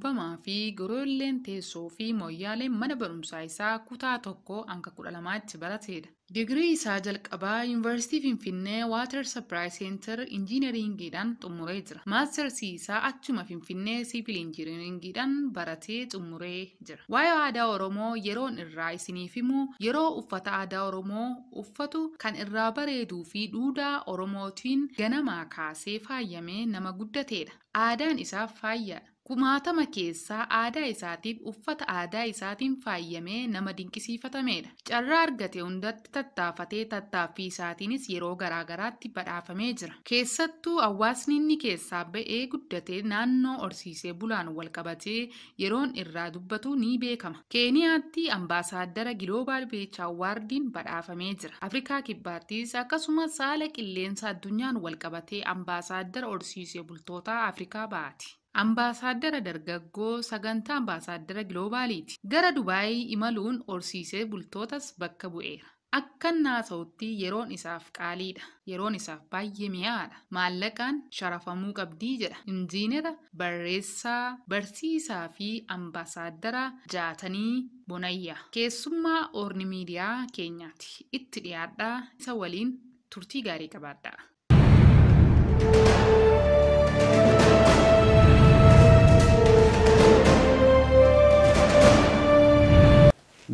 duubamaa fi goroolleen teessoo fi mooyyaaleen mana barumsaa isaa kutaa tokko hanga 12tti barateedha. Digirii isaa jalqabaa Yuunivarsiitii Finfinnee Waatar Sappilaay Seentar Injiinariingiidhaan xumuree jira. Maastersii isaa achuma Finfinnee Siivil Injiinariingiidhaan baratee xumuree jira. Waa'ee aadaa Oromoo yeroon irraa isiniif himu yeroo uffata aadaa Oromoo uffatu kan irraa bareeduu fi duudhaa Oromootiin ganamaa kaasee faayamee nama guddateedha. Aadaan isaa faayyaadha. Kumaatama keessaa aadaa isaatiif uffata aadaa isaatiin faayamee nama dinqisiifatameedha. Carraa argate hundatti tattaafatee tattaaffii isaatiinis yeroo garaagaraatti badhaafamee jira. Keessattuu hawaasni inni keessaa ba'ee guddatee naannoo horsiisee bulaan wal qabatee yeroon irraa dubbatu ni beekama. Keeniyaatti ambaasaaddara Global Beach Awwaardiin badhaafamee jira. Afrikaa Kibbaattis akkasumas haala qilleensa addunyaan wal qabatee ambaasaaddara horsiisee bultoota Afrikaa ba'aati. Ambaasaaddara dargaggoo sagantaa ambaasaaddara Gloobaaliiti. Gara Dubaayii imaluun horsiisee bultootas bakka bu'eera. Akka naasa'utti yeroon isaaf qaaliidha. Yeroon isaaf baay'ee mi'aadha. Maallaqaan sharafamuu qabdii jedha. Injiinera, barreessaa, barsiisaa fi ambaasaaddara Jaatanii Bonayyaa. Keessummaa Orni Miidiyaa keenyaati. Itti dhiyaadhaa isa waliin turtii gaarii qabaadhaa.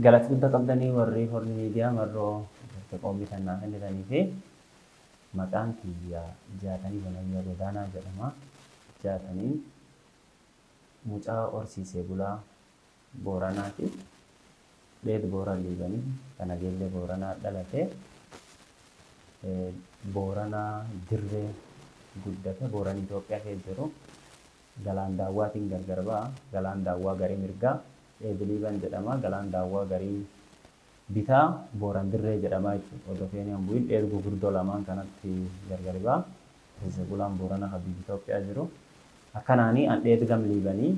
Galata guddaa qabdanii warri Orni Miidiyaa marroo qophii kanaa kennitanii fi maqaan kiyya Jaatanii Bonayyaa Godaanaa jedhama. Jaataniin mucaa horsiisee bulaa Booranaati. Dheed Booran liibanii kana geellee Booranaa dhalate. Booranaa dirree guddate Booran Itoophiyaa keessa jiru. Galaan daawwaatiin gargar ba'a. Galaan daawwaa garii mirgaa Eediliiban jedhama. Galaan daawwaa garii bitaa Booran dirree jedhama jechuudha. Hordofeeniyaan bu'iin dheed gurguddoo lamaan kanatti gargar ba'a. Horsiisee bulaan Booranaa habib Itoophiyaa jiru. Akkanaanii an dheed gam liibanii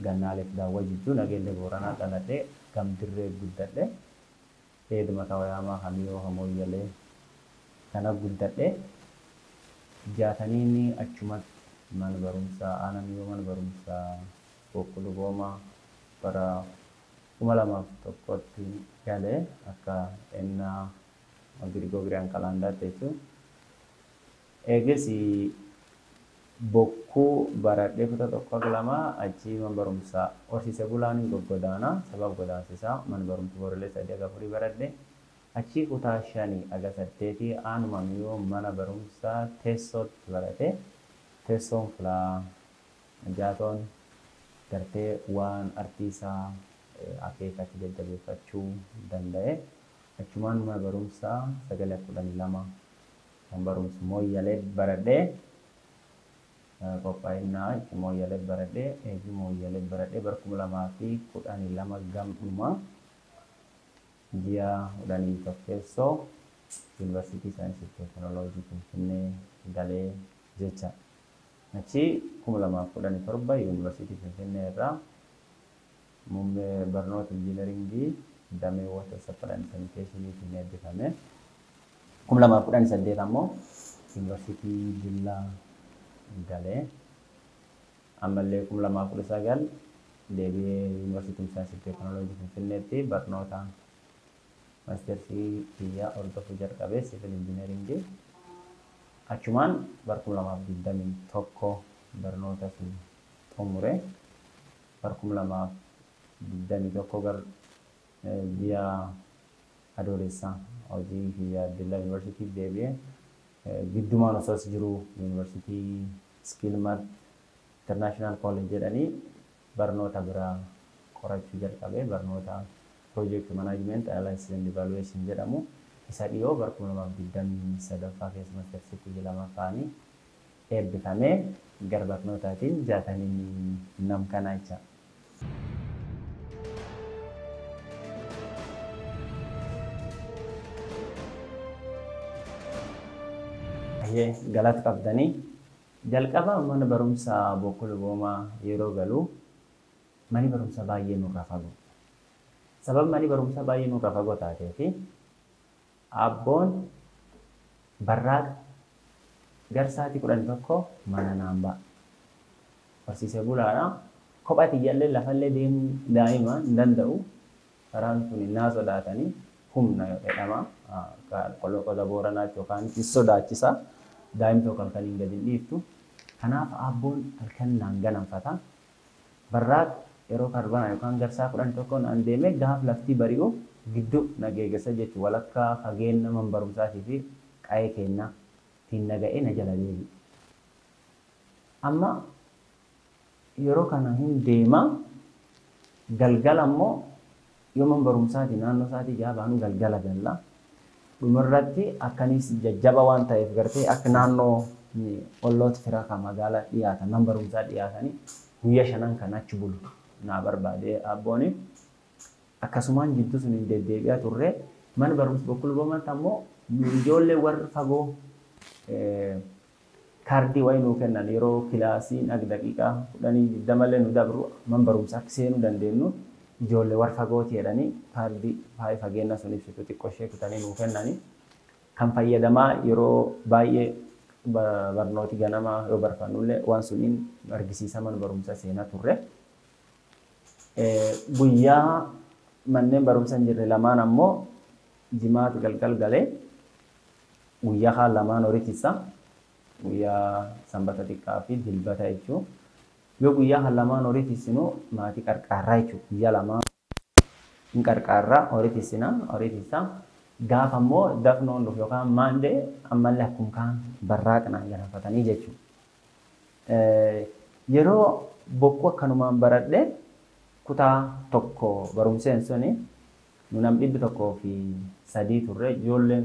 gannaaleef daawwa jidduu nageellee Booranaa dhaladhe gam dirree guddadhe. Dheed mataa wayaamaa hamiyoo hamooyyalee kana guddadhe. Jaataniin achumatti mana barumsaa aanamiyoo mana barumsaa Boqqoluu Goomaa bara 2001tti galee akka ennaa Girigooriyaan kalaandaatti jechuudha. Eegas bokkuu baradhee kutaa tokko lama achi mana barumsaa horsiisee bulaan goggodaanaa sababa godaansisaa mana barumsa Booralee 3-4 baradhee achi kutaa 5-8 aanumamiyoo mana barumsaa teessootti barate. Teessoon filaa jaatoon gartee waan artiisaa akeekatti jajjabeeffachuu danda'e. Achumaan mana barumsaa 9-12 kan barumsa mooyyalee baradhee qophaa'inaa mooyyalee baradhee eegi mooyyalee baradhee bara 2012 gamdhuma ji'a 11 Yuunivarsiitii Saayinsii fi Teekinooloojii Finfinnee galee jecha. Achi 2017 Yuunivarsiitii Finfinnee irraa muummee barnoota injiinaringii damee Waatar Sappilaay Saniteeshiniitiin eebbifame. 2018 ammoo Yuunivarsiitii Dillaa galee ammallee 2019 deebi'ee Yuunivarsiitii Saayinsii fi Teekinooloojii Finfinneetti barnoota maastersii biyya hordofuu jalqabee siivil injiinaringii. Achumaan bara 2021 barnoota sun xumure. Bara 2021 gara ji'a adoolessaa hojii biyya Dillaa Yuunivarsiitii deebi'ee giddumaan osoo jiru Yuunivarsiitii Skilmart International College jedhanii barnoota biraa qorachuu jalqabee barnoota Project Management Analysis and Evaluation jedhamu. Isa dhiyoo bara 2023 keessa maastersii lamaffaanii eebbifamee gara barnootaatiin Jaataniin nam kana jecha. Galata qabdanii jalqaba mana barumsaa Boqqoluu Goomaa yeroo galu mani barumsa baay'ee nurraa fagoo. Sababa mani barumsa baay'ee nurraa fagoo taateefi abboon barraaqa garsaatii 11 mana naan ba'a. Horsiisee bulaadha. kophati jallee lafallee deemuu daa'ima hin danda'u. Karaan sun innaa sodaatanii humna jedhama. Qoloqola Booranaatti yookaan sodaachisa. Daa'imni tokko halkan hin gadi hin dhiiftu. Kanaaf abboon halkan naan ganamfata. Barraaq yeroo karbana yookaan garsaa 11 naan deemee gaaf laftii bari'u gidduu nageegessa jechuun walakkaa fageenya mana barumsaatii fi qa'ee keenyaa ittiin naga'ee na jala deebi'u. Amma yeroo kana hin deema galgala immoo yoo mana barumsaatii naannoo isaatii jaabaanu galgala galla. Dhumarratti akkanis jajjaba waan ta'eef gartee akka naannoo olloota firaa kan magaalaa dhiyaatan mana barumsaa dhiyaatanii guyyaa 5 kan achi bulu naa barbaade abbooni. Akkasumaan jidduu sun hin deddeebi'aa turre mana barumsa bokkul boomatti ammoo ijoollee warra fagoo kaardii wayii nuu kennan yeroo kilaasiin daqiiqaa 10 malee nu dabru mana barumsaa seenuu dandeenyu ijoollee warra fagooti jedhanii kaardii fageenya sun ibsitu xiqqoo ishee kutanii nuu kennanii kan fayyadamaa yeroo baay'ee barnooti ganamaa yoo barfannullee waan suniin argisiisa mana barumsaa seenaa turre. Guyyaa manneen barumsa hin jirre lamaan ammoo jimaata galgal galee guyyaa kaan lamaan horiitisa guyyaa sanbata xiqqaa fi dilbata jechuun yoo guyyaa kaan lamaan horiitisinu maatii qarqaarraa jechuudha guyyaa lamaan hin qarqaarraa horiitisa gaafa ammoo dafnoon dhufu yookaan maandee ammallee akkuma kaan barraaqnaan ganafatanii jechuudha. Yeroo bokkuu akkanumaan baradhee kutaa tokko barumseen suni nam 103 turre ijoolleen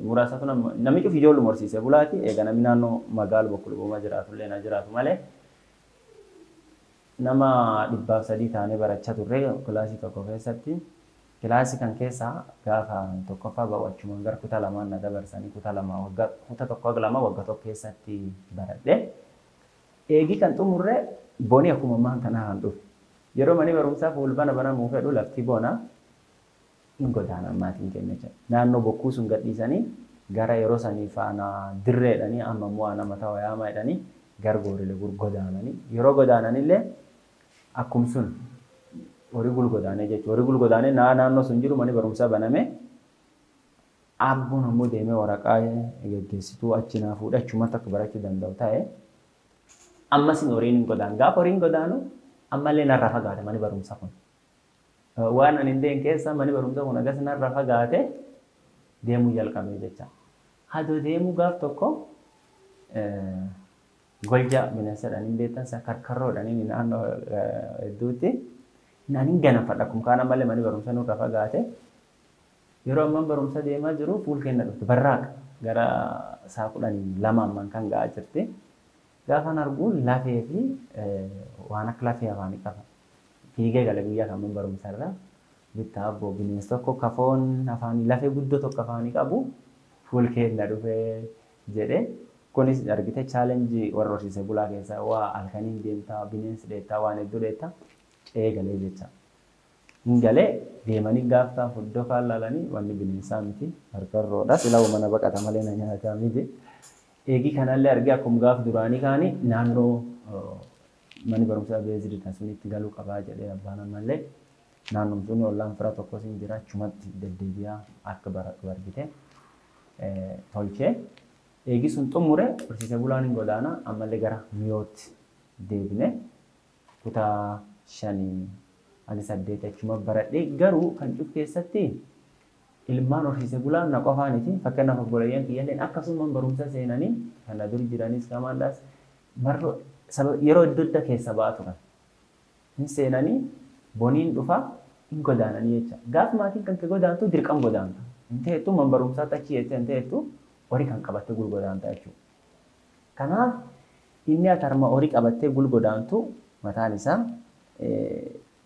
muraasatu namni cufi ijoolluma horsiisee bulaati eega namni naannoo magaala bokkul boomaa jiraatullee na jiraatu malee nama 300 taanee barachaa turre kilaasii tokko keessatti kilaasii kan keessaa gaafa tokkoffaa ba'achumaan gara kutaa lamaan na dabarsanii kutaa tokko lama waggaa tokko keessatti baradhe eegi kan xumurre bonii akkuma ammaa kanaa kan dhufe. Yeroo mani barumsaa fuulbana banamuu fedhu lafti bona hin godaana maatiin keenya jechuudha. Naannoo bokkuu sun gadhiisanii gara yeroo sanii faana dirreedhanii amma immoo nama ta'uu yaamaa jedhanii gargoorilee gurgodaananii yeroo godaananillee akkuma sun horii gulgodaanee jechuudha. Horii gulgodaanee naannoo sun jiru mani barumsaa baname abboon ammoo deemee waraqaa geggeessituu achi naa fuudhachumatti akka barachuu danda'u ta'e ammas horiin hin godaan gaafa horiin godaanu ammallee narraa fagaate mani barumsa kun. Waan ani hin keessa mani barumsa kun agas narraa fagaate deemuu jalqabee jecha. Hadoo deemuu gaaf tokko golja bineensadhaan hin beektan isa karkarroodhaan inni naannoo hedduutti naan hin ganafadha akkuma kaan ammallee mani barumsa nurraa fagaate. Yeroo amman barumsa deemaa jiru fuul kenna dhufte barraaqa gara isaa 12 amman kan ga'aa jirti. Gaafan arguun lafee fi waan akka lafee afaanii qaba. Fiigee galee guyyaa kan barumsa irraa bittaa abboo bineensa tokko kafoon afaanii lafee guddoo tokko afaanii qabu fuul kenna dhufee jedhee kunis argite chaalenjii warra horsiisee bulaa keessaa waa halkanii deemtaa bineensi dheettaa waan hedduu dheettaa eegalee jecha. Galee deemanii gaaftaa fuddoo kaan laalanii wanni bineensaa miti harkarroodha silaa mana baqata malee na nyaataa miti. Eegi kanallee argee akkuma gaaf duraanii kaanii naannoo mani barumsaa beezidita sunitti galuu qabaa jedhee abbaan ammallee naannoon sun ollaan fira tokkos hin jira achumatti deddeebi'aa akka baradhu argite tolchee eegi sun xumure horsiisee bulaan hin godaana ammallee gara miyootti deebine kutaa 5-8 achuma baradhee garuu kan cuf keessatti ilmaan horsiisee bulaan na qofaaniti fakkeenyaaf obboleeyyan kiyyaalleen akkasuma barumsa seenanii kan dur jiranis kamaandaas marro yeroo adda keessa ba'aa turan hin seenanii boniin dhufa hin godaananii jecha gaaf maatiin kan godaantu dirqam godaanta hin ta'etu man barumsaa tachi jecha hin ta'etu horii kan qabattee gulgodaanta jechuudha. Kanaaf inni atarma horii qabattee gulgodaantu mataan isaa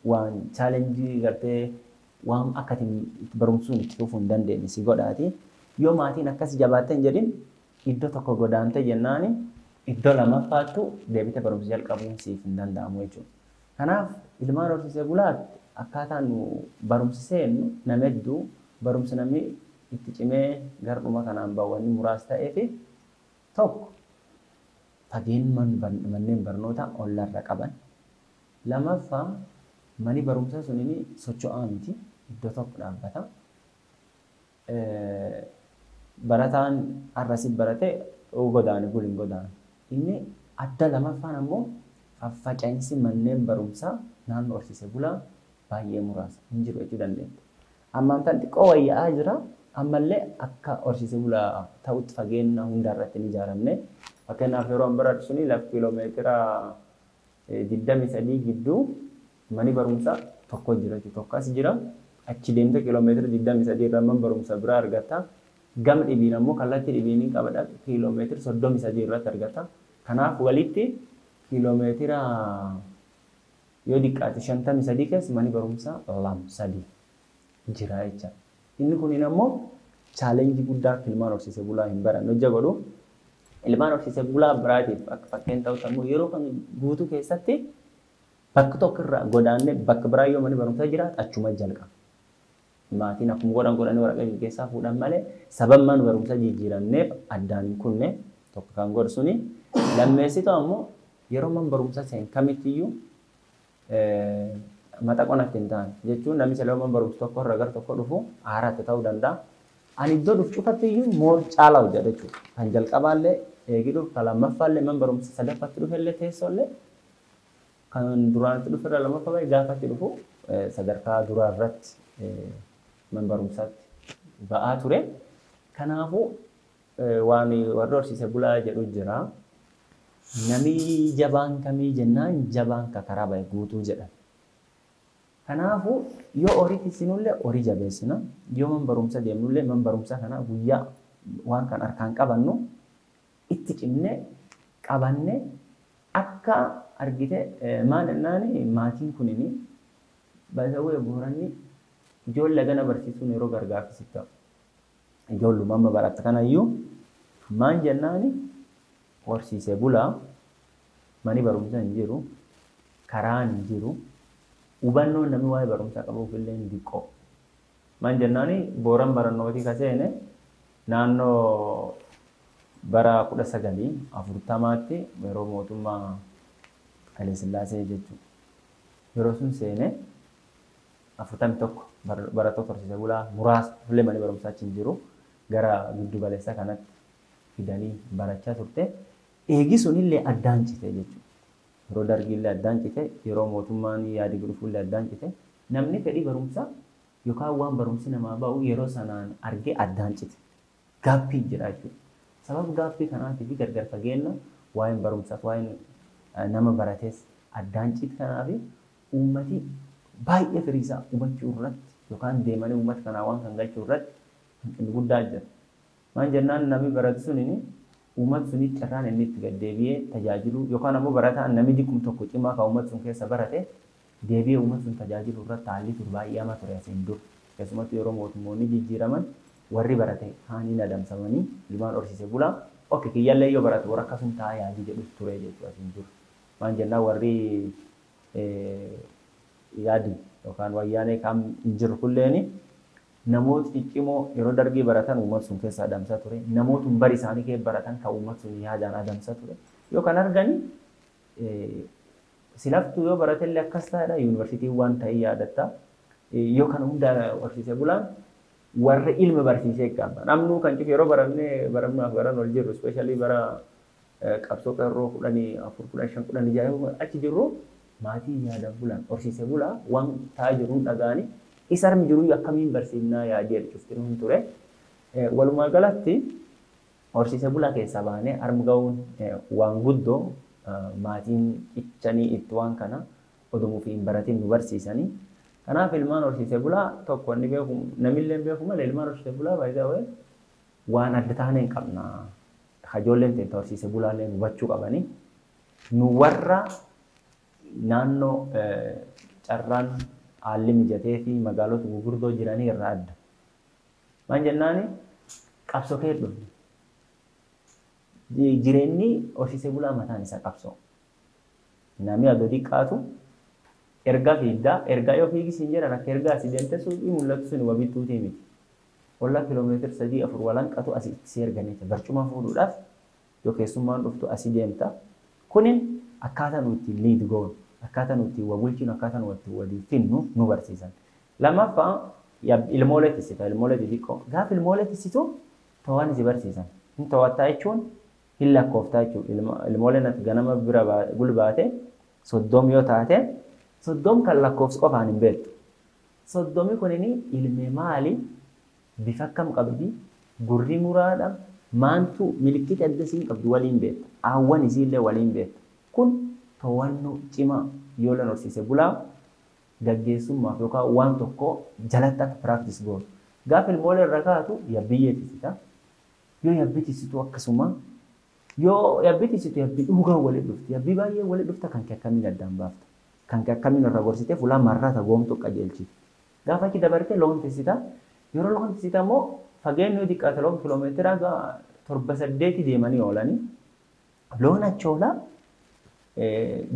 waan chaalenjii gartee waan akkatiin barumsuun itti fufuu hin dandeenye si godhaati. Yoo maatiin akkas jabaattee hin jedhin iddoo tokko godaantee jennaani iddoo lamaffaattu deebitee barumsa jalqabuun siif hin danda'amu jechuudha. Kanaaf ilmaan horsiisee bulaa akkaataan barumsa seennu nama hedduu barumsa namni itti cimee garduma kanaan baawwanni muraasa ta'ee fi tokko fageen manneen barnoota ollarra qaban Lammaffaa mani barumsaa sun inni socho'aa miti iddoo tokko dhaabbata. Barataan har'asi barate godaane guliin godaane. Inni adda lammaffaan ammoo faffaca'insi manneen barumsaa naannoo horsiisee bulaa baay'ee muraasa hin jiru jechuu dandeenya. Ammaan tan xiqqoo wayyaa'aa jira. Ammallee akka horsiisee bulaa ta'utti fageenya hundarratti hin ijaaramne. Fakkeenyaaf yeroo baradhu suni lafa kiiloomeetira 23 gidduu mani barumsaa tokko jira jechuudha. Tokko as jira. Achi deemtee kiiloomeetira 23 irraa mana barumsaa biraa argata. Gama dhibiin ammoo kallattii dhibiin qabadha kiiloomeetira 33 irratti argata. Kanaaf walitti kiiloomeetira yoo diqqaate 53 keessa mani barumsaa 2-3 jira jecha. Inni kunin ammoo chaalenjii guddaa ilmaan horsiisee bulaa hin baranne hojja godhu. Ilmaan horsiisee bulaa biraatiif akka fakkeen ta'u ammoo yeroo kan guutuu keessatti bakka tokko irraa godaannee bakka biraa yoo mani barumsaa jiraatu achuma jalqaba. Maatiin akkuma godhanii waraqaa keessaa fuudhan malee sababa mana barumsaa jijjiiranneef addaan hin kunne tokko kan godhu suni. Lammeessitu ammoo yeroo mana barumsaa seen kamittiyyuu mata qonatti hin taane jechuun namni silaa mana barumsa tokko irraa gara tokko dhufu haaraatti ta'uu danda'a. Ani iddoo dhufu cufattiyyuu mool caalaa hojjeta jechuudha. Kan jalqabaallee eegiduuf kan lammaffaallee mana barumsa sadaffatti dhufellee teessollee kan duraanitti dhuferra lammaffaa baay'ee gaafatti dhufu sadarkaa duraa irratti mana barumsaatti ba'aa ture. Kanaafuu waan warra horsiisee bulaa jedhu jira. Nami jabaan kamii jennaan jabaan karaa baay'ee guutuu jedhan. Kanaafuu yoo horii tisinullee horii jabeessina. Yoo man barumsa deemnullee man barumsa kana guyyaa waan kan harkaan qabannu itti cimnee qabannee akka argite maal jennaani maatiin kunini baay'ee booranni ijoollee gana barsiisuun yeroo gargaarsisu ta'u. Ijoolluma amma baratta kanayyuu maal jennaani horsiisee bulaa mani barumsa hin jiru karaan hin jiru. Hubannoo namni waa'ee barumsaa qabuuf illee hin diqqoo. Maal jennaani booran barannootii kaseene naannoo bara 1940tti yeroo mootummaa Haile Sillaasee jechuudha. Yeroo sun seene 41 barattoota horsiisee bulaa muraasa illee mani barumsaa achi hin jiru gara giddu galeessaa kanatti fidanii barachaa turte. Eegi sunillee addaan cite jechuudha. Yeroo dargiillee addaan cite, yeroo mootummaan yaadi dhufuullee addaan cite, namni fedhii barumsaa yookaan waan barumsi namaa ba'u yeroo sanaan argee addaan cite. Gaaffii jira jechuudha. Sababa gaaffii kanaatiif gargar fageenya waa'een barumsaaf waa'een nama baratees addaan cite kanaaf uummati baay'ee firiisaa hubachuu irratti yookaan deemanii uummata kanaa waan kan galchuu irratti hanqinni guddaa jira. Maal jennaan namni barate suniin uummata suni carraan inni itti gaddeebi'ee tajaajilu yookaan ammoo barataan namni diqqum tokko cimaa kan uummata sun keessa barate deebi'ee uummata sun tajaajilu irratti haalli ture baay'ee hamaa ture asiin dur. Keessumattuu yeroo mootummoonni jijjiiraman warri barate haaniin adamsamanii ilmaan horsiisee bulaa okke kiyyaallee yoo barate warra akkasum taa'aa yaadii jedhu ture jechuudha asiin dur. Maal jennaan warri yaadi yookaan wayyaanee kam hin jiru kulleeni namoota ciccimoo yeroo dargii baratan uummata sun keessa adamsaa ture. Namoota bari isaanii keessa baratan kan uummata sun yaadaan adamsaa ture. Yoo kan argani silaftuu yoo baratellee akkas ta'edha yuunivarsiitii waan ta'e yaadatta. Yoo kan hunda horsiisee bulaan warra ilma barsiisee qaba. Namnu kan cifu yeroo barannaaf baran ol jirru ispeeshaalii bara qabsoo qeerroo 14-15-16 achi jirru maatii yaada bulan horsiisee bulaa waan ta'aa jiruun dhagaanii isarmi jiru akkamiin barsiifnaa yaadee cuftin hin ture. Walumaa galatti horsiisee bulaa keessaa baanee harma ga'uun waan guddoo maatiin cichanii itti waan kana odumuu fi hin baratiin nu barsiisanii. Kanaaf ilmaan horsiisee bulaa tokko inni beeku namillee beeku malee ilmaan horsiisee bulaa baay'ee waan adda taanee hin qabna. Ijoolleen ta'e horsiisee bulaallee hubachuu qabanii. Nu warra naannoo carraan haalli mijatee fi magaalota gurguddoo jiranii irraa adda. Maal jennaani qabsoo kee dhufne. Jireenyi horsiisee bulaa mataan isaa qabsoo. Namni adoo xiqqaatu ergaa fiiddaa ergaa yoo fiigisiin jedhan akka ergaa asii deemte suuqii mul'atu sun wabittuutii miti. Wallaa kiiloomeetira 3-4 walanqatu asii itti erganiiti barcuma fuudhuudhaaf yoo keessummaan dhuftu asii deemta. Kunin akkaataa nuti liid goon akkaataa nuti waa bulchinu akkaataa nuti walii finnu nu barsiisan. Lammaffaa ilmoolee tissita. Ilmoolee xixiqqoo gaafa ilmoolee tissitu to'aan si barsiisan. Hin to'attaa jechuun hin lakkooftaa jechuudha. Ilmooleen ati ganama bira gulbaate 30 yoo taate 30 kan lakkoofsa qofaan hin beektu. 30 kunini ilmee maali? Bifa akkam qabdi? Gurri muraadha. Maantu milikkita addasiin qabdu waliin beekta. Aawwan isiillee waliin beekta. Kun to'annoo cimaa yoo lan horsiise bulaa gaggeessummaaf yookaan waan tokko jalatti akka piraaktis goonu. Gaafa ilmoolee irra kaatu yabbiyyee tissita. Yoo yabbii tissitu akkasuma yoo yabbii tissitu yabbii dhugaa waliin dhufti. Yabbii baay'ee waliin dhufta kan akkamiin addaan baafta. Kan akkamiin irra gorsitee fuulaan marrata goomtu qajeelchiti. Gaafa achi dabartee loon tissita. Yeroo loon tissita immoo fageenyi xiqqaate loon kiloomeetira 7-8 deemanii oolanii loon achoolaa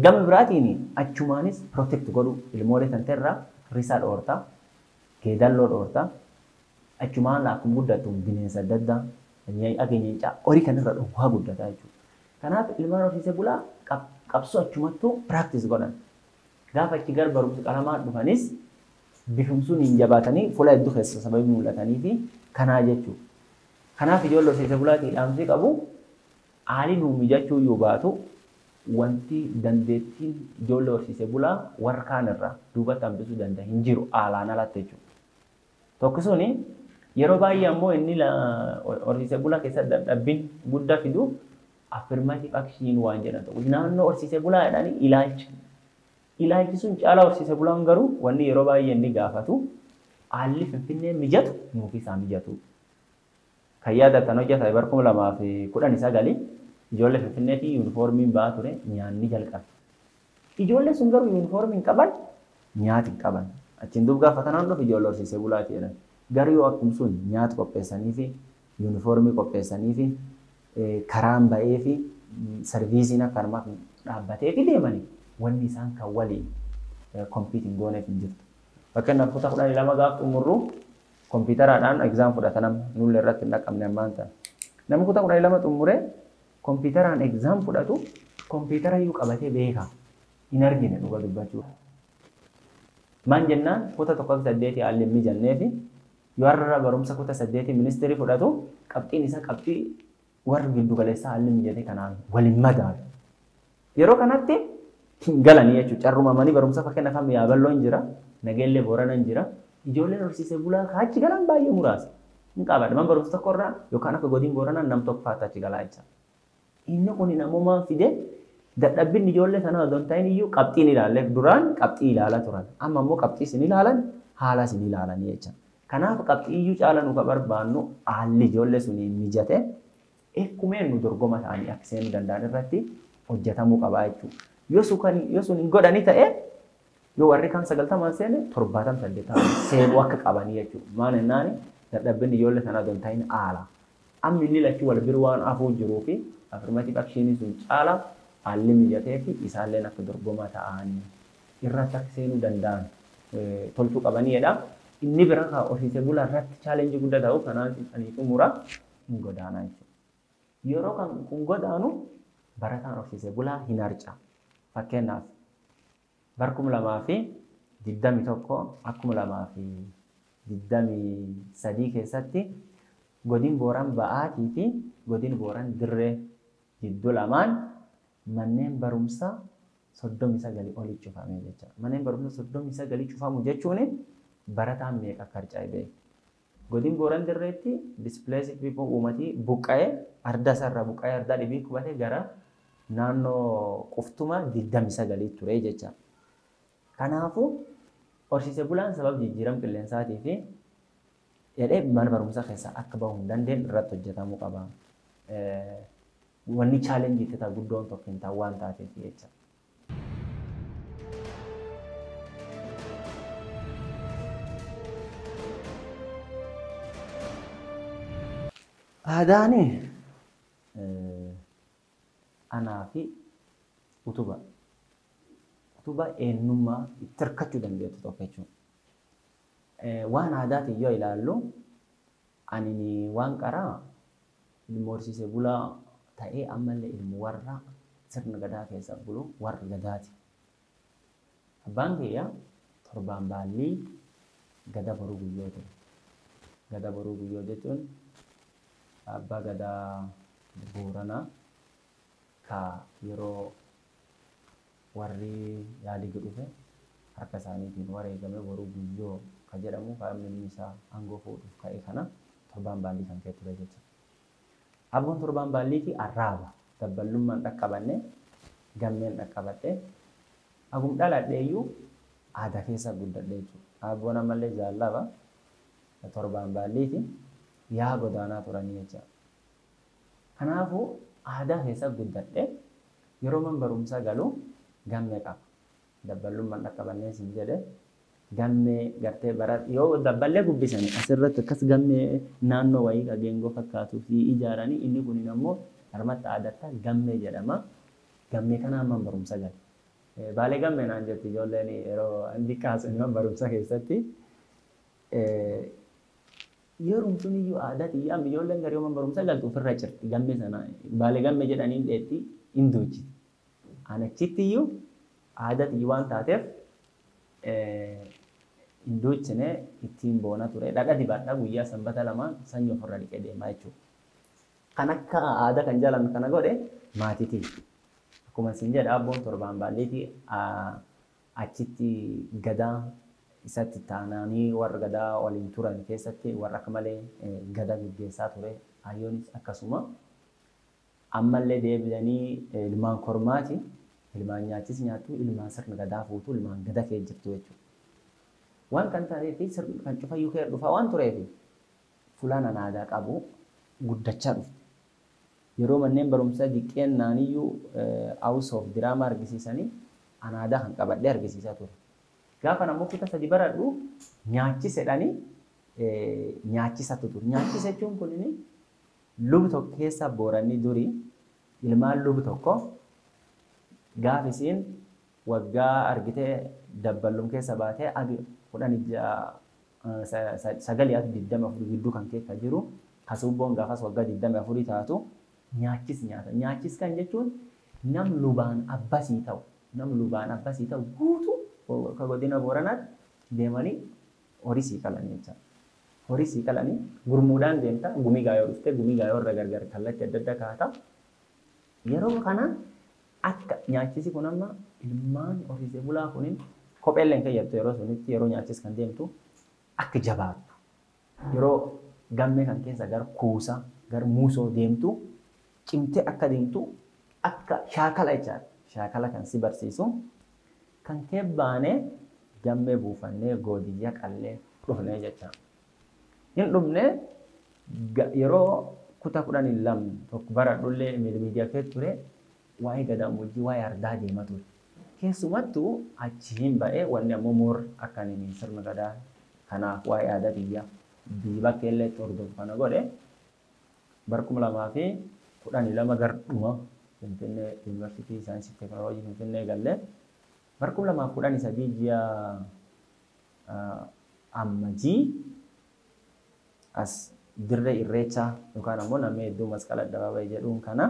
gama biraatiin achumaanis protect godhu ilmoolee tanteerraa risaa dhoortaa geedalloo dhoortaa achumaan akkuma guddatu bineensa adda addaa ageenyeencaa horii kanarra dhugaa guddataa jechuudha. Kanaaf ilmaan horsiisee bulaa qabsoo achumattuu practice godhan. Gaafa achi gara barumsa qalamaa dhufanis bifumsuun hin jabaatanii fuula hedduu keessa sababii mul'atanii fi kanaa jechuudha. Kanaaf ijoollee horsiisee bulaatii dhaamsii qabu haalli nuu mijachuu yoo baatu wanti dandeettiin ijoollee horsiisee bulaa warra kaanirraa duubatti hambisuu danda'a hin jiru haalaan alatti jechuudha. Tokkisuuni yeroo baay'ee ammoo inni horsiisee bulaa keessatti dadhabbiin guddaa fidu affirmative action waan jedhan ta'u. Naannoo horsiisee bulaa jedhanii ilaalcha. Ilaalchi sun caalaa horsiisee bulaan garuu wanni yeroo baay'ee inni gaafatu haalli Finfinnee mijatu nuuf isaa mijatu. Kan yaadatan hojjetaa bara 2019 ijoollee Finfinneetii yuunifoormiin ba'aa ture nyaanni jalqabe. Ijoollee sun garuu yuunifoormii hin qaban nyaati hin qaban. Achiin duuba gaafa kanaan dhufu ijoollee horsiisee bulaati jedhan. Garuu yoo akkuma sun nyaata qopheessanii fi yuunifoormii qopheessanii fi karaan ba'ee fi sarviisiin akka armaaf dhaabbatee fi deemanii wanni isaan kan waliin kompiitiin gooneef hin jirtu. Fakkeenyaaf kutaa 12 gaafa xumurru kompiitaraadhaan egzaam fudhatan nulle irratti hin dhaqamne ammaan ta'a. Namni kutaa 12 xumuree kompiitaraan egzaam fudhatu kompiitara iyyuu qabatee beeka. Hin argine dhuga dubbachuu. Maan jennaan kutaa 1-8 haalli hin mijannee fi yoo har'a barumsa kutaa 8 ministeerii fudhatu qabxiin isaa qabxii warra giddu galeessaa haalli mijate kanaan waliin madaalu. Yeroo kanatti hin galanii jechuudha. Carrumamanii barumsa fakkeenyaaf amma Yaaballoo hin jira, Nageellee Boorana hin jira. Ijoolleen horsiisee bulaa achi galan baay'ee muraasa. Hin qabaadha. Man barumsa tokko irraa yookaan akka godina Booranaa nam tokko faata achi galaa jecha. Inni kun namummaa fide dadhabbiin ijoollee sanaa osoo hin ta'in iyyuu qabxiin ilaalle duraan qabxii ilaalaa turan. Amma immoo qabxii isin ilaalan haala isin ilaalanii jecha. Kanaaf qabxii iyyuu caala nu ka barbaannu haalli ijoollee sunii mijate ekkumeen nu dorgoma ta'anii akka seenuu danda'an irratti hojjetamuu qabaa jechuudha. Yoo sun hin godhanii ta'e yoo warri kan 90 seene 78 seenuu akka qabanii jechuudha. Maal jennaani dadhabbiin ijoollee sanaa osoo hin ta'in haala. Amma inni lachuu wal bira waan afuu jiruu fi affirmative action sun caala haalli mijatee fi isaalleen akka dorgoma ta'anii irratti akka seenuu danda'an tolchuu qabanii jedha. Inni bira kan horsiisee bulaa irratti chaalenjii guddaa ta'u kanaan ani xumura hin godaanaa jechuudha. Yeroo kan kun godaanu barataan horsiisee bulaa hin harca. Fakkeenyaaf bara 2021 akkuma 2023 keessatti godin Booran Ba'aatii fi godin Booran Dirree jidduu lamaan manneen barumsaa 39 olii cufamee jecha. Manneen barumsaa 39 cufamu jechuun barataan meeqa akka harca'e beeku. Godin Booran Dirreetti displaced people uumatii buqqa'ee arda sarara buqqa'ee arda dhibii qubatee gara naannoo Quftuma 29 ture jecha. Kanaafuu horsiisee bulaan sababa jijjiirama qilleensaatii fi jedhee mana barumsaa keessaa akka bahu hin dandeenye irratti hojjetamuu qaba. Wanni chaalenjii itti ta'u guddoon tokko hin ta'u waan taateef jecha. Aadaani anaa fi utubaa eenyummaa itti hirkachuu dandeettu tokko jechuudha. Waan aadaatiin yoo ilaallu ani waan qaraa ilma horsiisee bulaa ta'ee ammallee ilmu warra sirna gadaa keessa bulu warra gadaati. Abbaan kiyya torbaan baallii gada boruu guyyoo ture. Gada boruu guyyoo jechuun abbaa gadaa Booranaa ka yeroo warri Yaadig dhufe harka isaaniitiin wareegame boruu guyyoo ka jedhamu ka inni isaa aangoo fuudhuuf ka'e kana torbaan baallii kan ka'e ture jechuudha. Abboon torbaan baalliiti arraaba dabballummaan dhaqqabanne gammeen dhaqqabadhe agum dhaladheeyyuu aadaa keessa guddadhe jechuudha. Abboon ammallee jaallaba torbaan baalliiti yaa godaanaa turanii jechuudha. Kanaafuu aadaa keessa guddadhe yeroo man barumsa galu gammee qaba. Dabballummaan dhaqqabannee siin jedhe gammee gartee bara yoo dabballee gubbisanii asirratti akkas gammee naannoo wayii qageengoo fakkaatuu fi ijaaranii inni kun immoo harmatti aadatta gammee jedhama. Gammee kanaan man barumsa gala. Baalee gammee naan jetti ijoolleen yeroo andi kaasan man barumsa keessatti yeroo sun iyyuu aadaa xiyyaa ijoolleen garee man barumsa galtu ofirra cirti gammee sana baalee gammee jedhaniin dheetti hinduuchi. Anachitti iyyuu aadaa xiyyaa waan taateef hinduuchine ittiin boona ture. Dhadha dibadhaa guyyaa sanbata lama sanyii ofirra dhiqee deemaa jechuudha. Kan akka aadaa kan jalan kana godhe maatiiti. Akkuma isin jedha abboon torbaan baalliiti achitti gadaa isatti taananii warra gadaa waliin turan keessatti warra akka malee gadaa gaggeessaa ture. Hayyoonis akkasuma ammallee deebi'anii ilmaan kormaati. Ilmaan nyaachis nyaattu ilmaan sirna gadaa fuutu ilmaan gadaa kee jirtu jechuudha. Waan kan ta'eef sirna kan cufayyuu kee dhufa waan tureef fulaan aadaa qabu guddachaa dhufu. Yeroo manneen barumsaa diqqeen naaniyyuu house of drama argisiisanii aadaa kan qabadhee argisiisaa ture. Gaafa namuu kutaa sadii baradhu nyaachisedhanii nyaachisatu ture. Nyaachisa jechuun kunini lubu tokko keessa Booranni durii ilmaan lubu tokko gaafa isiin waggaa argitee dabballum keessa baatee sagalii ati 24 gidduu kan keessa jiru kasubboon gaafas waggaa 24 taatu nyaachis nyaata. Nyaachis kan jechuun nam lubaan abbasii ta'u guutuu ka godina Booranaatti deemanii horii sii qalan jechuudha. Horii sii qalanii gurmuudhaan deemta gumii gaayoo dhufte gumii gaayoo irra gargar kallattii adda adda kaata. Yeroo kana akka nyaachisi kun amma ilmaan horsiisee bulaa kunin kopheellee hin keeyyattu yeroo sunitti yeroo nyaachis kan deemtu akka jabaattu. Yeroo gammee kan keessa gara kuusaa gara muusoo deemtu cimtee akka deemtu akka shaakala jechaadha. Shaakala kan si barsiisu kan keebbaanee gammee buufannee goodiyyaa qallee dhufnee jechaadha. Hin dhufnee yeroo kutaa 12 tokko baradhullee miidiyaa keessa ture waa'ee gadaa mujjii waa'ee ardaa deemaa ture. Keessumattuu achiin ba'ee wanni ammoo moor akka inni sirna gadaa kanaaf waa'ee aadaa biyyaa bakka illee hordofu kana godhe barkuma 2012 garduma Finfinnee Yuunivarsiitii Saayinsii Teekinooloojii Finfinnee gallee barkuma 2013 ji'a ammajii as dirree irreechaa yookaan ammoo namni hedduu masqala addabaabayii jedhuun kana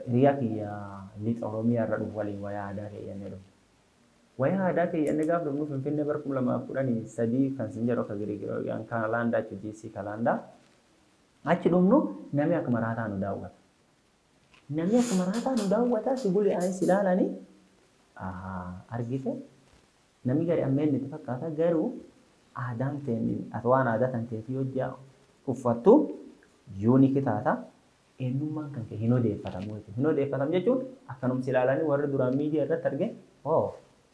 hiriyaa kiyya lixa Oromiyaa irra dhufu waliin wayaa aadaa keeyyannee dhufu. Wayaa aadaa keeyyannee gaafa dhufnu Finfinnee barkuma 2013 kan sin jedhu akka Giriigirooyaan kaalaandaa HGC kaalaandaa achi dhufnu namni akka maraataa nu daawwata. Namni akka maraataa nu daawwata si bulee anis ilaalanii argite namni gadi ammeen itti fakkaata garuu aadaan ta'e waan aadaa kan ta'e hojjaa uffattu yuunikii taata. Eenyummaan kan kee hin odeeffatamu jechuudha. Hin odeeffatamu jechuun akkanumsi ilaalanii warri duraan miidiyaa irratti arge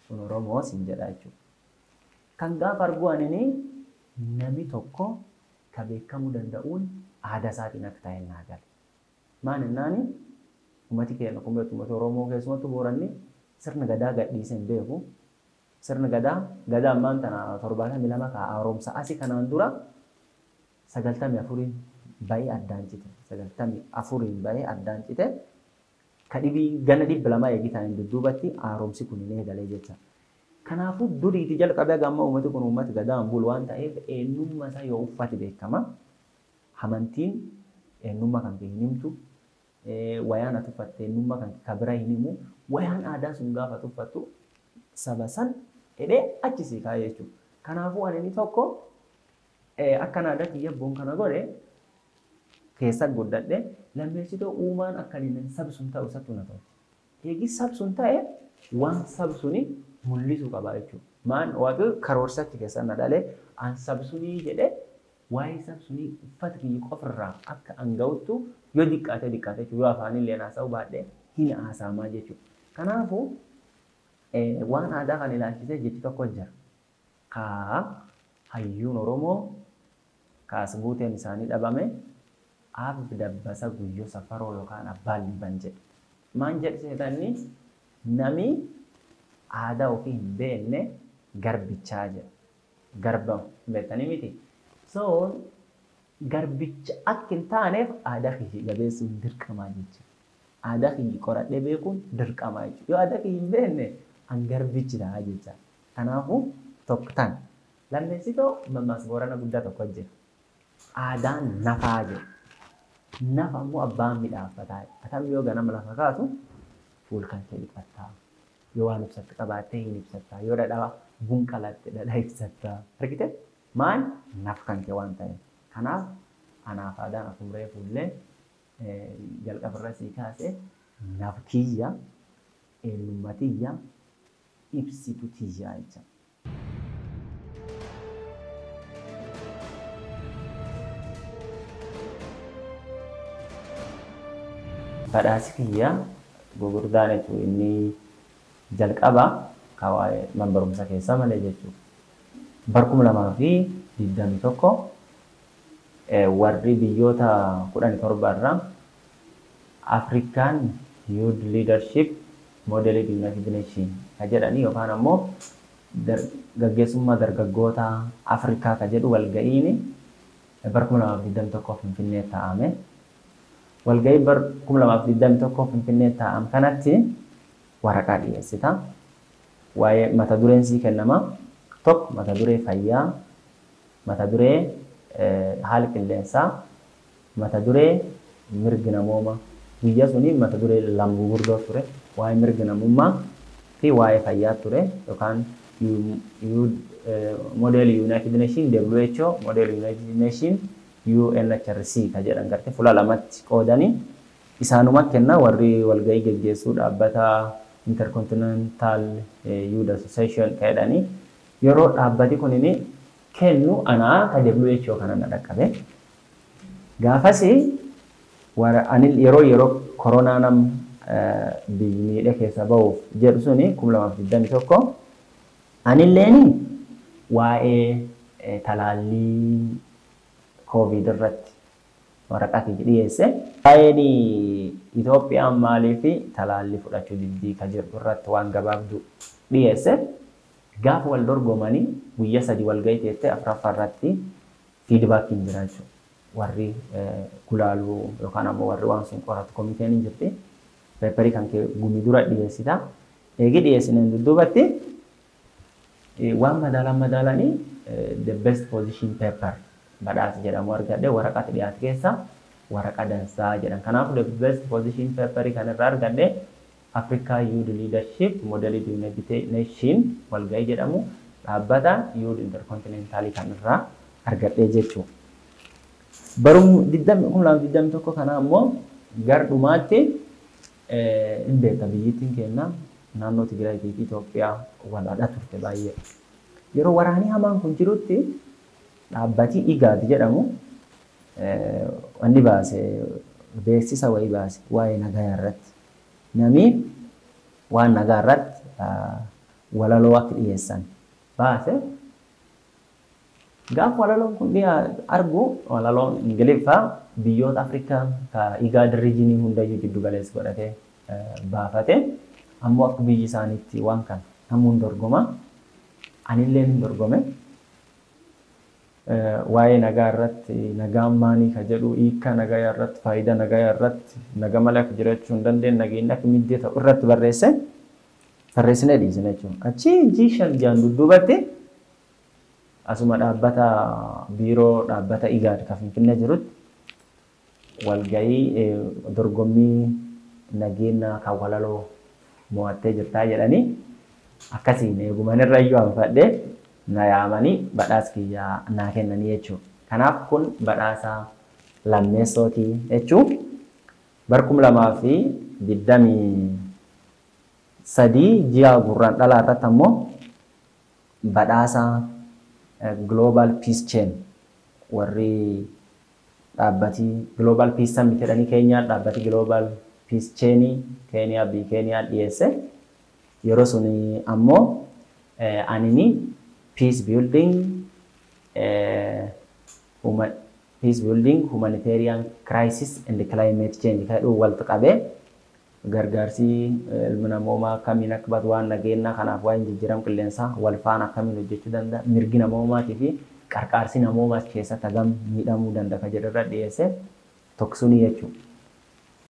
kun Oromoo siin jedha jechuudha. Kan gaafa arguanini namni tokko ka beekamuu danda'uun aadaa isaatiin akka ta'e naa gala. Maan innaani uummati keenya kun beektu uummata Oromoo keessumattuu Booranni sirna gadaa gadhiisee hin beeku. Sirna gadaa ammaan tana 72 ka haaromsa asii kanaan dura 94 baay'ee addaan cite. 94 baay'ee addaan cite. Kadhibii gana 200 eegitaan dudduubatti haaromsi kun hin eegalee jecha. Kanaafuu duriiti jalqabee gamma uummati kun uummati gadaan bulu waan ta'eef eenyummaa isaa yoo uffate beekama. Amantiin eenyummaa kan hin himtu. Wayaan ati uffatte eenyummaa kan kabira hin himu. Wayaan aadaa sun gaafa uffattu saba san jedhee achi sii kaa'e jechuudha. Kanaafuu ani inni tokko akka aadaa kiyya abboon kana godhe keessa guddadhe lammeessitoo uumaan akka inni sabsun ta'u isatti na ta'u. Eegi sabsun ta'e waan sabsuni mul'isuu qaba jechuudha. Maan waaqni karoorsatti keessa na dhalee an sabsunii jedhee waa'ee sabsunii uffata kiyya qofirraa akka anga'uttu yoo diqqaate jechuudha. Yoo afaanillee haasa'uu baadhee hin haasa'amaa jechuudha. Kanaafuu waan aadaa kan ilaalchisee jechi tokko jira. Kaa hayyuun Oromoo kaas buuteen isaanii dhabame ab dabbasa guyyoo safaroo yookaan abbaan liban jedhe. Maan jedhe seetanni nami aadaa ofii hin beekne garbichaa jedha. Garba beektanii miti. So garbicha akka hin taaneef aadaa kiyya jabeessuun dirqamaa jechuudha. Aadaa kiyya qoradhee beekuun dirqamaa jechuudha. Yoo aadaa kiyya hin beekne an garbichi ta'a jecha. Kanaafuu tokko tan. Lammeessitoo mammaaksa Boorana guddaa tokko jira. Aadaan nafaa jedha. Nafa immoo abbaan midhaafataa. Atam yoo ganama lafa kaatu fuul kan kee dhiqattaa. Yoo waan ibsatti qabaattee hin ibsattaa. Yoo dhadhaa bunqalatte dhadhaa ibsattaa. Argite maal naf kan kee waan ta'eef. Kanaaf anaaf aadaan afuree fuullee jalqabarra sii kaasee naf kiyya eenyummaa tiyya ibsitu tiyyaa jecha. Badhaasi kiyya gurguddaan jechuun inni jalqaba kawaa'ee mana barumsa keessaa malee jechuudha. Barkum 2021 warri biyyoota 17 irraa African Youth Leadership Model United Nations ka jedhanii yookaan ammoo gaggeessummaa dargaggoota Afrikaa ka jedhu walga'iin barkum 2021 Finfinnee taa'ame. Walga'ii bar 2021 Finfinnee taa'am kanatti waraqaa dhiyeessita. Waa'ee mata dureen sii kennama. Tokko mata duree fayyaa, mata duree haala qilleensaa, mata duree mirga namoomaa. Guyyaa suni mata duree lama gurguddoo ture. Waa'ee mirga namummaa fi waa'ee fayyaa ture yookaan Model United Nations WHO Model United Nations UNHRC ka jedhan gartee fuula lamatti qoodanii isaanuma kenna warri walga'ii geggeessuu dhaabbata Intercontinental Youth Association ka jedhanii yeroo dhaabbati kunini kennu anaa ka WHO kana na dhaqqabe. Gaafas yeroo koronaa nam miidha keessa ba'uuf jedhu suni 2021 anilleeni waa'ee talaallii COVID irratti waraqaa kiyya dhiyeesse. Waa'een Itoophiyaan maaliif talaallii fudhachuu diddii ka jiru irratti waan gabaabduu dhiyeesse. Gaafa wal dorgomanii guyyaa 3 walga'ii teessee afuraffaa irratti fiidbaakiin jira jechuudha. Warri gulaaluu yookaan ammoo warri waan sun qoratu komiteen hin jirti. Peeparii kan kee gumii dura dhiyeessita. Eegi dhiyeessineen dudduubatti waan madaalanii the best position paper badhaasa jedhamu argadhe waraqaa dhiyaate keessa waraqaa dansaa jedhan. Kanaafuu the best position paper kan irraa argadhe Africa Youth Leadership Model United Nations walga'ii jedhamu dhaabbata Youth Intercontinental kan irraa argadhe jechuudha. Barum 2021 kana ammoo gardhumaatti hin beeka biyyittiin kenna naannoo Tigraay fi Itoophiyaa walaadha turte baay'ee. Yeroo waraanii hamaan kun jirutti dhaabbati IGAD jedhamu wanni baase beeksisa wayii baase waa'ee nagaa irratti. Namni waan nagaa irratti walaloo akka dhiyeessan baase. Gaaf walaloon kun argu walaloon Ingiliffaa biyyoota Afrikaa ka IGAD regionii hundayyuu jiddu galeessa godhatee baafate. Ammoo akka biyyi isaaniitti waan kan namuun dorgoma. Anillee hin dorgome. Waa'ee nagaa irratti nagaan maanii ka jedhu hiika nagaa irratti faayidaa nagaa irratti nagaa malee akka jiraachuu hin dandeenye nageenya akka middee ta'u irratti barreessinee dhiisne jechuudha. Achi G5 jaan dudduubatti asuma dhaabbata biiroo dhaabbata IGAD ka Finfinnee jirutti walga'ii dorgommii nageenya kan walaloo mo'attee jirtaa jedhanii akkasiin eeguman irra iyyuu anfadhe na yaamanii badhaasa kiyyaa naa kennanii jechuudha. Kanaaf kun badhaasa lammeessootii jechuun barkum 2023 ji'a gurraan dhalaa irratti ammoo badhaasa Global Peace Chain warri dhaabbati Global Peace Summit jedhanii Keenyaa dhaabbati Global Peace Chain Keenyaa dhiyeesse yeroo suni ammoo anini peace building humanitarian crisis and climate change kadhu walta qabe gargaarsi ilma namoomaa akkamiin akka badu waan nageenya kanaaf waan jijjiiram qilleensaa wal faana akkamiin hojjechuu danda'a mirgi namoomaatii fi qarqaarsi namoomaa keessatti hagam miidhamuu danda'a jedharra dhiyeesse tokko suni jechuudha.